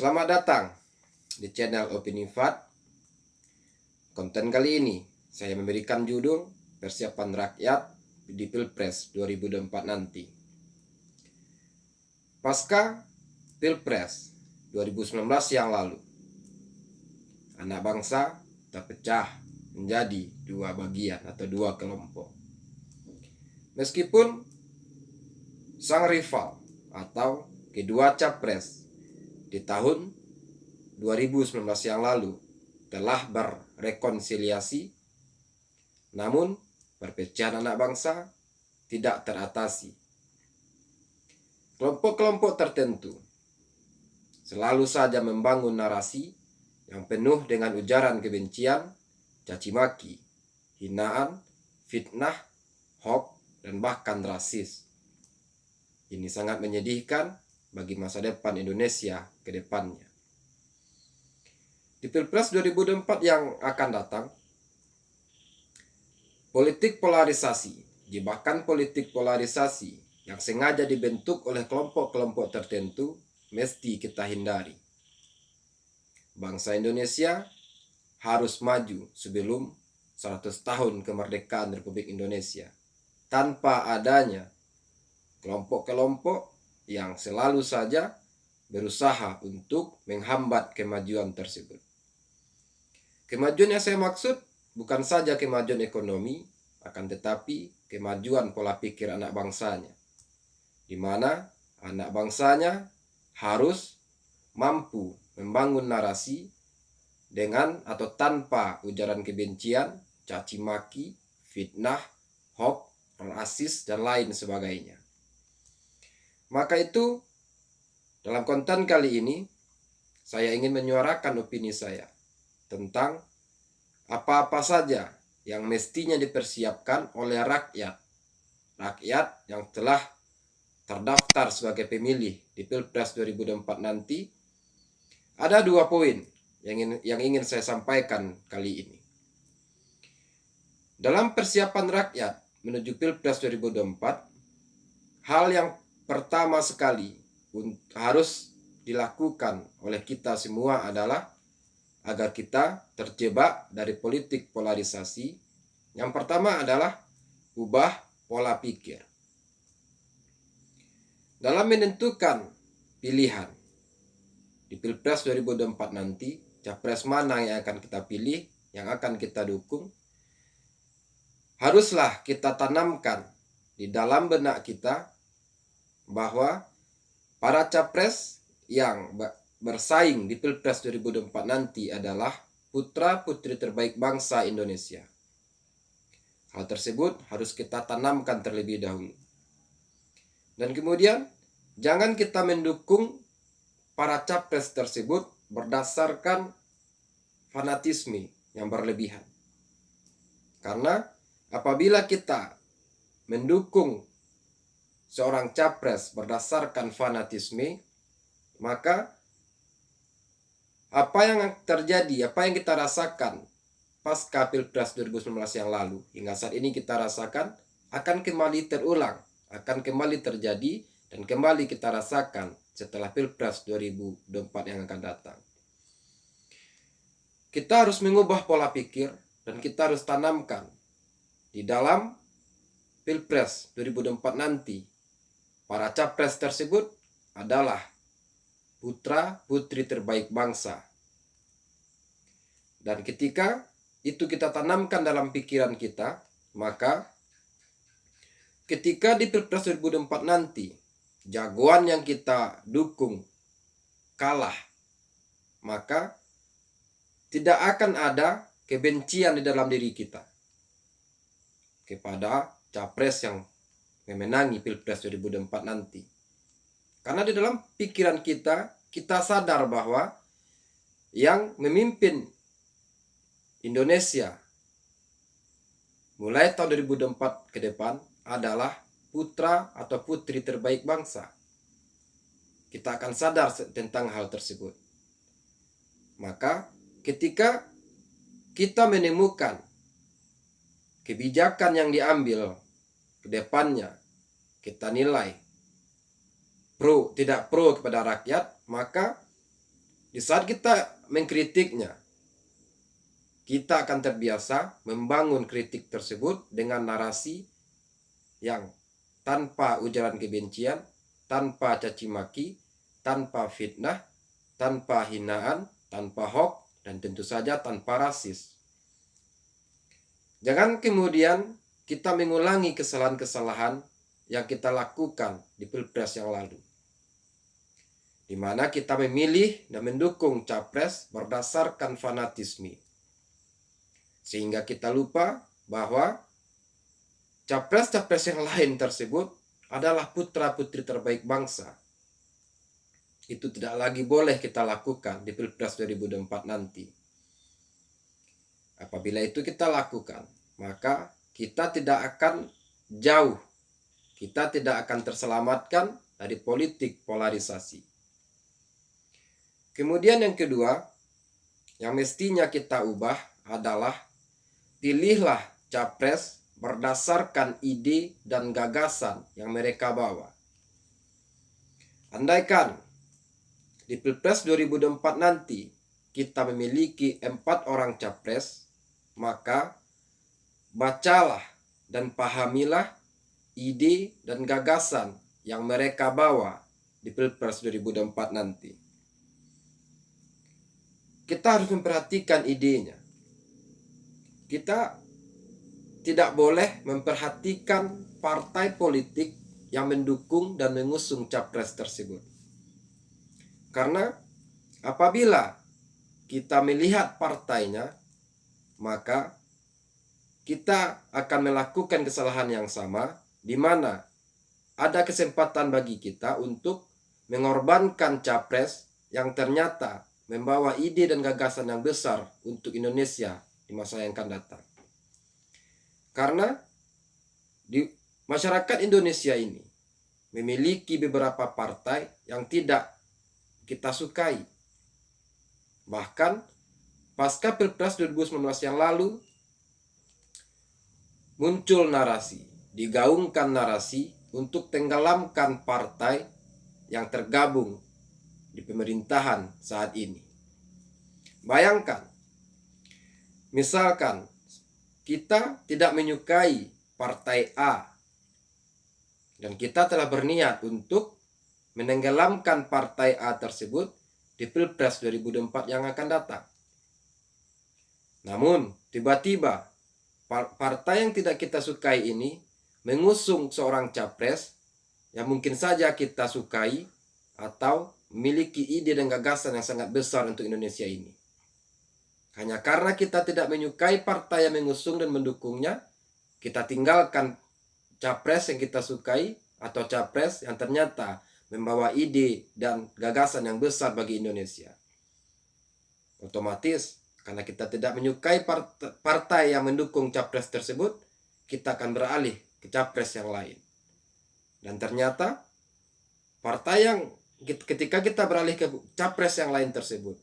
Selamat datang di channel Opini Fat. Konten kali ini saya memberikan judul persiapan rakyat di Pilpres 2024 nanti. Pasca Pilpres 2019 yang lalu, anak bangsa terpecah menjadi dua bagian atau dua kelompok. Meskipun sang rival atau kedua capres di tahun 2019 yang lalu telah berrekonsiliasi, namun perpecahan anak bangsa tidak teratasi. Kelompok-kelompok tertentu selalu saja membangun narasi yang penuh dengan ujaran kebencian, caci maki, hinaan, fitnah, hoax, dan bahkan rasis. Ini sangat menyedihkan bagi masa depan Indonesia ke depannya. Di Pilpres 2024 yang akan datang, politik polarisasi, jebakan politik polarisasi yang sengaja dibentuk oleh kelompok-kelompok tertentu mesti kita hindari. Bangsa Indonesia harus maju sebelum 100 tahun kemerdekaan Republik Indonesia tanpa adanya kelompok-kelompok yang selalu saja berusaha untuk menghambat kemajuan tersebut. Kemajuan yang saya maksud bukan saja kemajuan ekonomi, akan tetapi kemajuan pola pikir anak bangsanya, di mana anak bangsanya harus mampu membangun narasi dengan atau tanpa ujaran kebencian, caci maki, fitnah, hoax, rasis, dan lain sebagainya. Maka itu, dalam konten kali ini, saya ingin menyuarakan opini saya tentang apa-apa saja yang mestinya dipersiapkan oleh rakyat. Rakyat yang telah terdaftar sebagai pemilih di Pilpres 2024 nanti. Ada 2 poin yang ingin saya sampaikan kali ini. Dalam persiapan rakyat menuju Pilpres 2024, hal yang pertama sekali harus dilakukan oleh kita semua adalah agar kita terjebak dari politik polarisasi. Yang pertama adalah ubah pola pikir. Dalam menentukan pilihan di Pilpres 2024 nanti, capres mana yang akan kita pilih, yang akan kita dukung, haruslah kita tanamkan di dalam benak kita bahwa para capres yang bersaing di Pilpres 2024 nanti adalah putra-putri terbaik bangsa Indonesia. Hal tersebut harus kita tanamkan terlebih dahulu. Dan kemudian, jangan kita mendukung para capres tersebut berdasarkan fanatisme yang berlebihan. Karena apabila kita mendukung seorang capres berdasarkan fanatisme, maka apa yang terjadi, apa yang kita rasakan pasca Pilpres 2019 yang lalu hingga saat ini kita rasakan akan kembali terulang, akan kembali terjadi dan kembali kita rasakan setelah Pilpres 2024 yang akan datang. Kita harus mengubah pola pikir dan kita harus tanamkan di dalam Pilpres 2024 nanti, para capres tersebut adalah putra-putri terbaik bangsa. Dan ketika itu kita tanamkan dalam pikiran kita, maka ketika di Pilpres 2024 nanti, jagoan yang kita dukung kalah, maka tidak akan ada kebencian di dalam diri kita kepada capres yang memenangi Pilpres 2024 nanti. Karena di dalam pikiran kita sadar bahwa yang memimpin Indonesia mulai tahun 2024 ke depan adalah putra atau putri terbaik bangsa. Kita akan sadar tentang hal tersebut. Maka ketika kita menemukan kebijakan yang diambil ke depannya, kita nilai tidak pro kepada rakyat, maka Di saat kita mengkritiknya, kita akan terbiasa membangun kritik tersebut dengan narasi yang tanpa ujaran kebencian, tanpa caci maki, tanpa fitnah, tanpa hinaan, tanpa hoax, dan tentu saja tanpa rasis. Jangan kemudian kita mengulangi kesalahan-kesalahan yang kita lakukan di Pilpres yang lalu, di mana kita memilih dan mendukung capres berdasarkan fanatisme, sehingga kita lupa bahwa capres-capres yang lain tersebut adalah putra-putri terbaik bangsa. Itu tidak lagi boleh kita lakukan di Pilpres 2024 nanti. Apabila itu kita lakukan, maka kita tidak akan jauh, kita tidak akan terselamatkan dari politik polarisasi. Kemudian yang kedua, yang mestinya kita ubah adalah pilihlah capres berdasarkan ide dan gagasan yang mereka bawa. Andaikan di Pilpres 2024 nanti kita memiliki 4 orang capres, maka bacalah dan pahamilah ide dan gagasan yang mereka bawa di Pilpres 2024 nanti. Kita harus memperhatikan idenya. Kita tidak boleh memperhatikan partai politik yang mendukung dan mengusung capres tersebut. Karena apabila kita melihat partainya, maka kita akan melakukan kesalahan yang sama, di mana ada kesempatan bagi kita untuk mengorbankan capres yang ternyata membawa ide dan gagasan yang besar untuk Indonesia di masa yang akan datang. Karena di masyarakat Indonesia ini memiliki beberapa partai yang tidak kita sukai. Bahkan pasca Pilpres 2019 yang lalu muncul narasi, digaungkan narasi untuk tenggelamkan partai yang tergabung di pemerintahan saat ini. Bayangkan, misalkan kita tidak menyukai partai A dan kita telah berniat untuk menenggelamkan partai A tersebut di Pilpres 2024 yang akan datang. Namun, tiba-tiba partai yang tidak kita sukai ini mengusung seorang capres yang mungkin saja kita sukai atau memiliki ide dan gagasan yang sangat besar untuk Indonesia ini. Hanya karena kita tidak menyukai partai yang mengusung dan mendukungnya, kita tinggalkan capres yang kita sukai atau capres yang ternyata membawa ide dan gagasan yang besar bagi Indonesia. Otomatis, karena kita tidak menyukai partai yang mendukung capres tersebut, kita akan beralih ke capres yang lain. Dan ternyata, partai yang ketika kita beralih ke capres yang lain tersebut,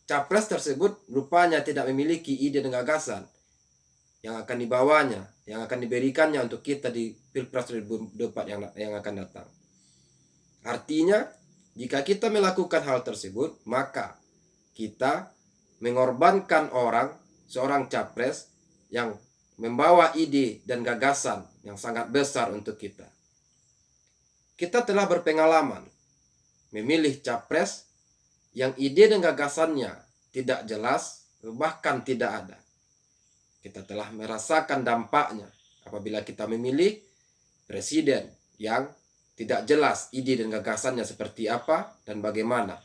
capres tersebut rupanya tidak memiliki ide dan gagasan yang akan dibawanya, yang akan diberikannya untuk kita di Pilpres 2024 yang akan datang. Artinya, jika kita melakukan hal tersebut, maka kita mengorbankan seorang capres yang membawa ide dan gagasan yang sangat besar untuk kita. Kita telah berpengalaman memilih capres yang ide dan gagasannya tidak jelas, bahkan tidak ada. Kita telah merasakan dampaknya apabila kita memilih presiden yang tidak jelas ide dan gagasannya seperti apa dan bagaimana.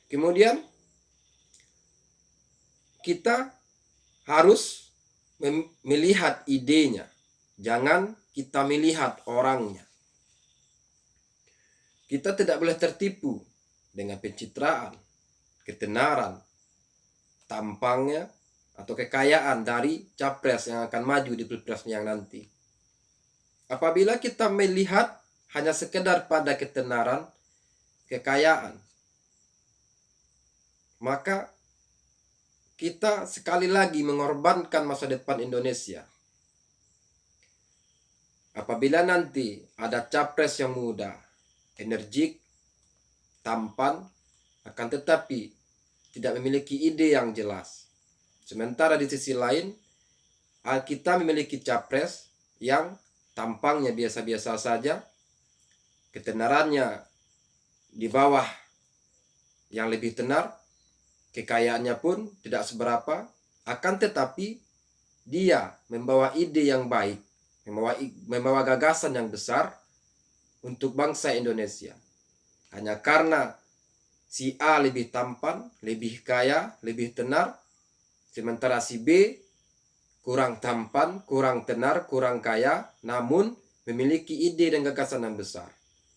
Kemudian, kita harus melihat idenya, jangan kita melihat orangnya. Kita tidak boleh tertipu dengan pencitraan, ketenaran, tampangnya, atau kekayaan dari capres yang akan maju di Pilpres yang nanti. Apabila kita melihat hanya sekedar pada ketenaran, kekayaan, maka kita sekali lagi mengorbankan masa depan Indonesia. Apabila nanti ada capres yang muda, energik, tampan, akan tetapi tidak memiliki ide yang jelas. Sementara di sisi lain, kita memiliki capres yang tampangnya biasa-biasa saja, ketenarannya di bawah yang lebih tenar, kekayaannya pun tidak seberapa, akan tetapi dia membawa ide yang baik, membawa gagasan yang besar untuk bangsa Indonesia. Hanya karena si A lebih tampan, lebih kaya, lebih tenar, sementara si B kurang tampan, kurang tenar, kurang kaya, namun memiliki ide dan gagasan yang besar.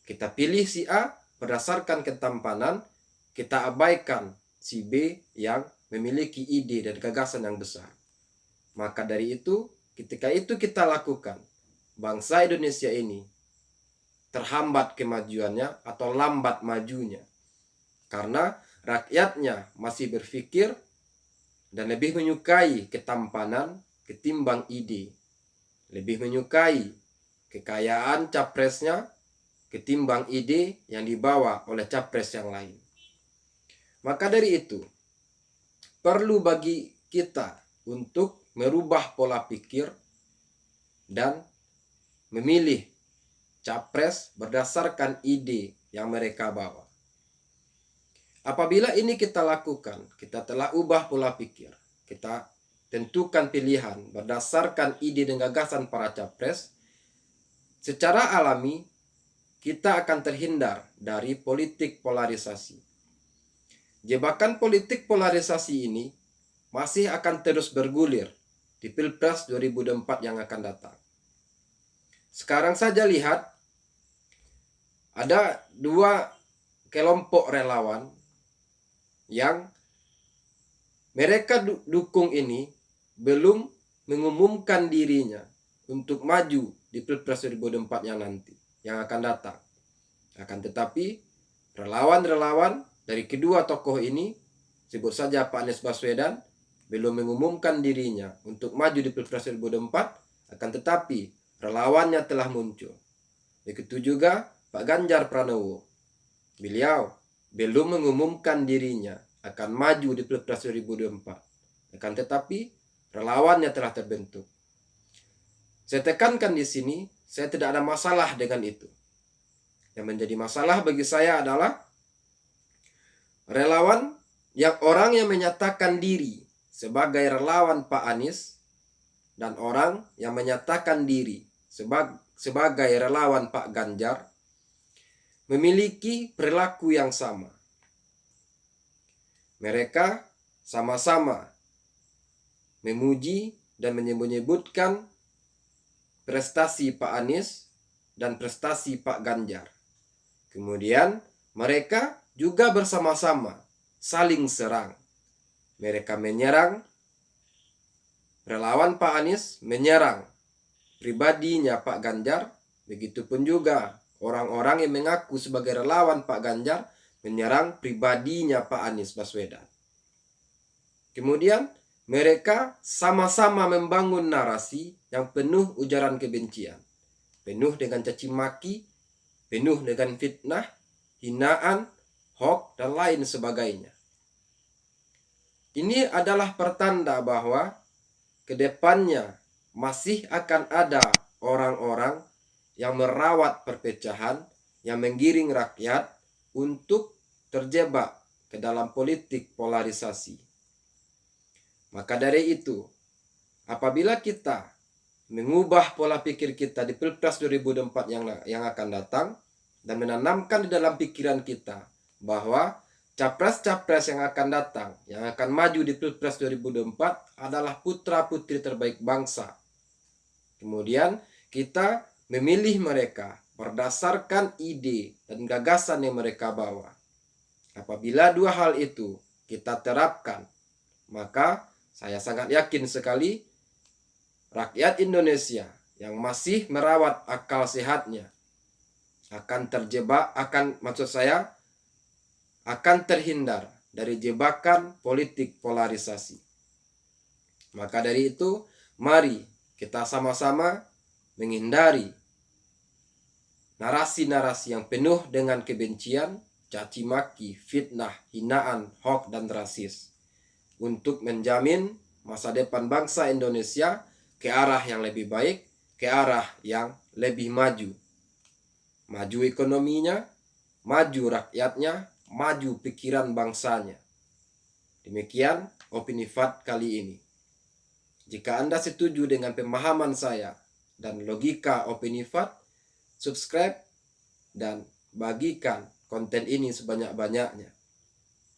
Kita pilih si A berdasarkan ketampanan, kita abaikan si B yang memiliki ide dan gagasan yang besar. Maka dari itu, ketika itu kita lakukan, bangsa Indonesia ini terhambat kemajuannya atau lambat majunya. Karena rakyatnya masih berpikir dan lebih menyukai ketampanan ketimbang ide. Lebih menyukai kekayaan capresnya ketimbang ide yang dibawa oleh capres yang lain. Maka dari itu, perlu bagi kita untuk merubah pola pikir dan memilih capres berdasarkan ide yang mereka bawa. Apabila ini kita lakukan, kita telah ubah pola pikir, kita tentukan pilihan berdasarkan ide dan gagasan para capres, secara alami kita akan terhindar dari politik polarisasi. Jebakan politik polarisasi ini masih akan terus bergulir di Pilpres 2024 yang akan datang. Sekarang saja lihat, ada dua kelompok relawan yang mereka dukung ini belum mengumumkan dirinya untuk maju di Pilpres 2024 yang akan datang. Akan tetapi relawan-relawan dari kedua tokoh ini, sebut saja Pak Anies Baswedan, belum mengumumkan dirinya untuk maju di Pilpres 2024, akan tetapi relawannya telah muncul. Begitu juga Pak Ganjar Pranowo. Beliau belum mengumumkan dirinya akan maju di Pilpres 2024. Akan tetapi relawannya telah terbentuk. Saya tekankan di sini, saya tidak ada masalah dengan itu. Yang menjadi masalah bagi saya adalah relawan orang yang menyatakan diri sebagai relawan Pak Anies dan orang yang menyatakan diri sebagai relawan Pak Ganjar memiliki perilaku yang sama. Mereka sama-sama memuji dan menyebut-nyebutkan prestasi Pak Anies dan prestasi Pak Ganjar. Kemudian mereka juga bersama-sama saling serang. Mereka menyerang relawan Pak Anies, menyerang pribadinya Pak Ganjar. Begitupun juga orang-orang yang mengaku sebagai relawan Pak Ganjar menyerang pribadinya Pak Anies Baswedan. Kemudian mereka sama-sama membangun narasi yang penuh ujaran kebencian, penuh dengan caci maki, penuh dengan fitnah, hinaan, hoax, dan lain sebagainya. Ini adalah pertanda bahwa kedepannya masih akan ada orang-orang yang merawat perpecahan, yang menggiring rakyat untuk terjebak ke dalam politik polarisasi. Maka dari itu, apabila kita mengubah pola pikir kita di Pilpres 2024 yang akan datang, dan menanamkan di dalam pikiran kita bahwa capres-capres yang akan datang, yang akan maju di Pilpres 2024 adalah putra-putri terbaik bangsa. Kemudian kita memilih mereka berdasarkan ide dan gagasan yang mereka bawa. Apabila dua hal itu kita terapkan, maka saya sangat yakin sekali rakyat Indonesia yang masih merawat akal sehatnya akan akan terhindar dari jebakan politik polarisasi. Maka dari itu, mari kita sama-sama menghindari narasi-narasi yang penuh dengan kebencian, caci maki, fitnah, hinaan, hoax, dan rasis. Untuk menjamin masa depan bangsa Indonesia ke arah yang lebih baik, ke arah yang lebih maju. Maju ekonominya, maju rakyatnya, maju pikiran bangsanya. Demikian opini Fat kali ini. Jika Anda setuju dengan pemahaman saya dan logika opini Fat, subscribe dan bagikan konten ini sebanyak-banyaknya.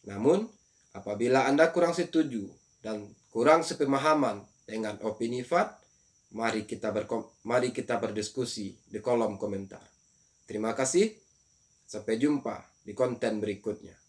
Namun, apabila Anda kurang setuju dan kurang sepemahaman dengan opini Fat, mari kita berdiskusi di kolom komentar. Terima kasih. Sampai jumpa di konten berikutnya.